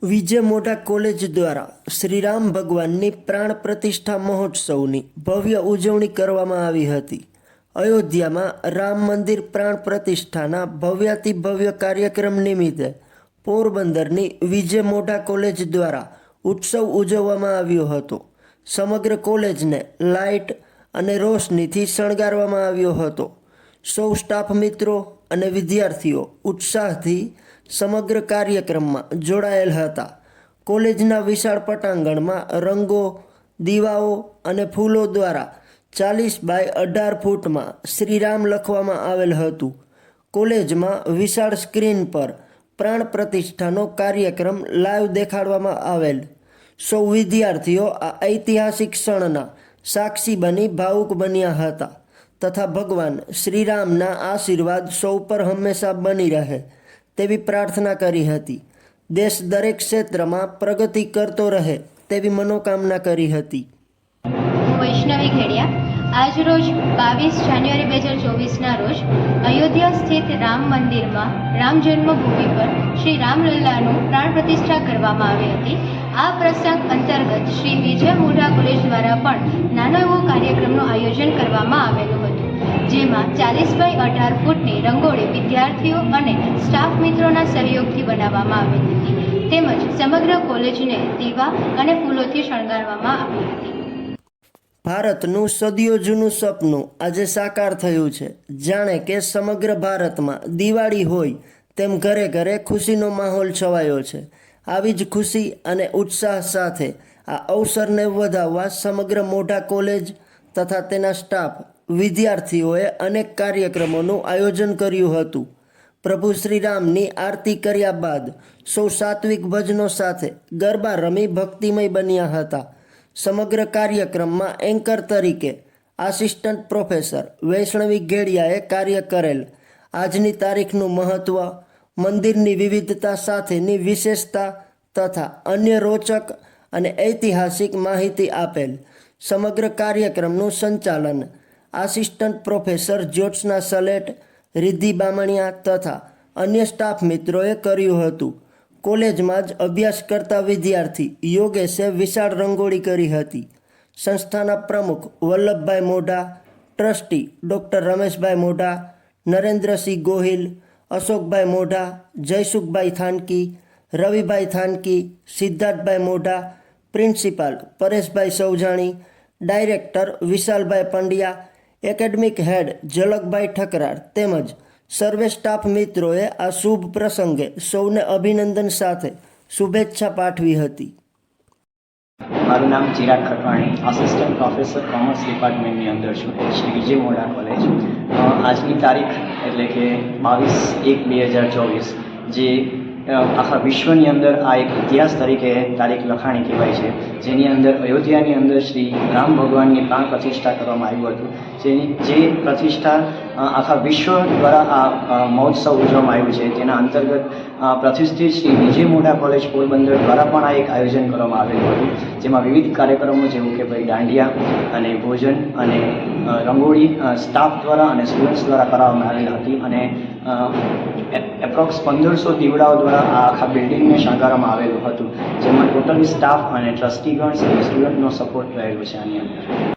વિજય મોઢા કોલેજ દ્વારા શ્રીરામ ભગવાનની પ્રાણ પ્રતિષ્ઠા મહોત્સવની ભવ્ય ઉજવણી કરવામાં આવી હતી. અયોધ્યામાં રામ મંદિર પ્રાણ પ્રતિષ્ઠાના ભવ્યાતિભવ્ય કાર્યક્રમ નિમિત્તે પોરબંદરની વિજય મોઢા કોલેજ દ્વારા ઉત્સવ ઉજવવામાં આવ્યો હતો. સમગ્ર કોલેજને લાઇટ અને રોશનીથી શણગારવામાં આવ્યો હતો. સૌ સ્ટાફ મિત્રો અને વિદ્યાર્થીઓ ઉત્સાહથી સમગ્ર કાર્યક્રમમાં જોડાયેલ હતા. કોલેજના વિશાળ પટાંગણમાં રંગો, દીવાઓ અને ફૂલો દ્વારા 40 બાય 18 ફૂટમાં શ્રીરામ લખવામાં આવેલ હતું. કોલેજમાં વિશાળ સ્ક્રીન પર પ્રાણ પ્રતિષ્ઠાનો કાર્યક્રમ લાઈવ દેખાડવામાં આવેલ. સૌ વિદ્યાર્થીઓ આ ઐતિહાસિક ક્ષણના સાક્ષી બની ભાવુક બન્યા હતા તથા ભગવાન શ્રીરામના આશીર્વાદ સૌ પર હંમેશા બની રહે તેવી પ્રાર્થના કરી હતી. દેશ દરેક ક્ષેત્રમાં પ્રગતિ કરતો રહે તેવી મનોકામના કરી હતી. હું વૈષ્ણવી ખેડિયા આજ રોજ 22 જાન્યુઆરી 2024ના રોજ અયોધ્યા સ્થિત રામ મંદિરમાં રામ જન્મભૂમિ પર શ્રી રામલલ્લાનું પ્રાણ પ્રતિષ્ઠા કરવામાં આવી હતી. આ પ્રસંગ અંતર્ગત શ્રી વિજય મોઢા કોલેજ દ્વારા પણ નાનો એવો કાર્યક્રમનું આયોજન કરવામાં આવેલું હતું, જેમાં 40 બાય 18 ફૂટની રંગોળી વિદ્યાર્થીઓ અને સ્ટાફ મિત્રોના સહયોગથી બનાવવામાં આવેલી હતી, તેમજ સમગ્ર કોલેજને દીવા અને ફૂલોથી શણગારવામાં આવી હતી. ભારતનું સદીઓ જૂનું સપનું આજે સાકાર થયું છે. જાણે કે સમગ્ર ભારતમાં દિવાળી હોય તેમ ઘરે ઘરે ખુશીનો માહોલ છવાયો છે. આવી જ ખુશી અને ઉત્સાહ સાથે આ અવસરને વધાવવા સમગ્ર મોઢા કોલેજ તથા તેના સ્ટાફ વિદ્યાર્થીઓએ અનેક કાર્યક્રમોનું આયોજન કર્યું હતું. પ્રભુ શ્રીરામની આરતી કર્યા બાદ સૌ સાત્વિક ભજનો સાથે ગરબા રમી ભક્તિમય બન્યા હતા. સમગ્ર કાર્યક્રમમાં એન્કર તરીકે આસિસ્ટન્ટ પ્રોફેસર વૈષ્ણવી ઘેડિયાએ કાર્ય કરેલ. આજની તારીખનું મહત્ત્વ, મંદિરની વિવિધતા સાથેની વિશેષતા તથા અન્ય રોચક અને ઐતિહાસિક માહિતી આપેલ. સમગ્ર કાર્યક્રમનું સંચાલન આસિસ્ટન્ટ પ્રોફેસર જ્યોત્સના સલેટ, રિદ્ધિ બામણિયા તથા અન્ય સ્ટાફ મિત્રોએ કર્યું હતું. કોલેજમાં જ અભ્યાસ કરતા વિદ્યાર્થી યોગેશે વિશાળ રંગોળી કરી હતી. સંસ્થાના પ્રમુખ વલ્લભભાઈ મોઢા, ટ્રસ્ટી ડૉક્ટર રમેશભાઈ મોઢા, નરેન્દ્રસિંહ ગોહિલ, અશોકભાઈ મોઢા, જયસુખભાઈ થાનકી, રવિભાઈ થાનકી, સિદ્ધાર્થભાઈ મોઢા, પ્રિન્સિપાલ પરેશભાઈ સૌજાણી, ડાયરેક્ટર વિશાલભાઈ પંડ્યા, એકેડમિક હેડ ઝલકભાઈ ઠકરાર તેમજ સર્વે સ્ટાફ મિત્રોએ આ શુભ પ્રસંગે સૌને અભિનંદન સાથે શુભેચ્છા પાઠવી હતી. મારું નામ ચિરાગ ખટવાણી, આસિસ્ટન્ટ પ્રોફેસર કોમર્સ ડિપાર્ટમેન્ટની અંદર છું, શ્રી વિજય મોઢા કોલેજ. આજની તારીખ એટલે કે 22/1/2024 જે આખા વિશ્વની અંદર આ એક ઇતિહાસ તરીકે તારીખ લખાણી કહેવાય છે, જેની અંદર અયોધ્યાની અંદર શ્રી રામ ભગવાનની પ્રાણ પ્રતિષ્ઠા કરવામાં આવ્યું હતું. જે પ્રતિષ્ઠા આખા વિશ્વ દ્વારા આ મહોત્સવ ઉજવવામાં આવ્યું છે. તેના અંતર્ગત પ્રતિષ્ઠિત શ્રી વિજય મોઢા કોલેજ પોરબંદર દ્વારા પણ આ એક આયોજન કરવામાં આવેલું હતું, જેમાં વિવિધ કાર્યક્રમો જેવું કે ભાઈ દાંડિયા અને ભોજન અને રંગોળી સ્ટાફ દ્વારા અને સ્ટુડન્ટ્સ દ્વારા કરાવવામાં આવેલી હતી. અને એપ્રોક્સ 1500 દીવડાઓ દ્વારા આ આખા બિલ્ડિંગને શણગારવામાં આવેલું હતું, જેમાં ટોટલી સ્ટાફ અને ટ્રસ્ટીગણ અને સ્ટુડન્ટનો સપોર્ટ રહેલો છે આની અંદર.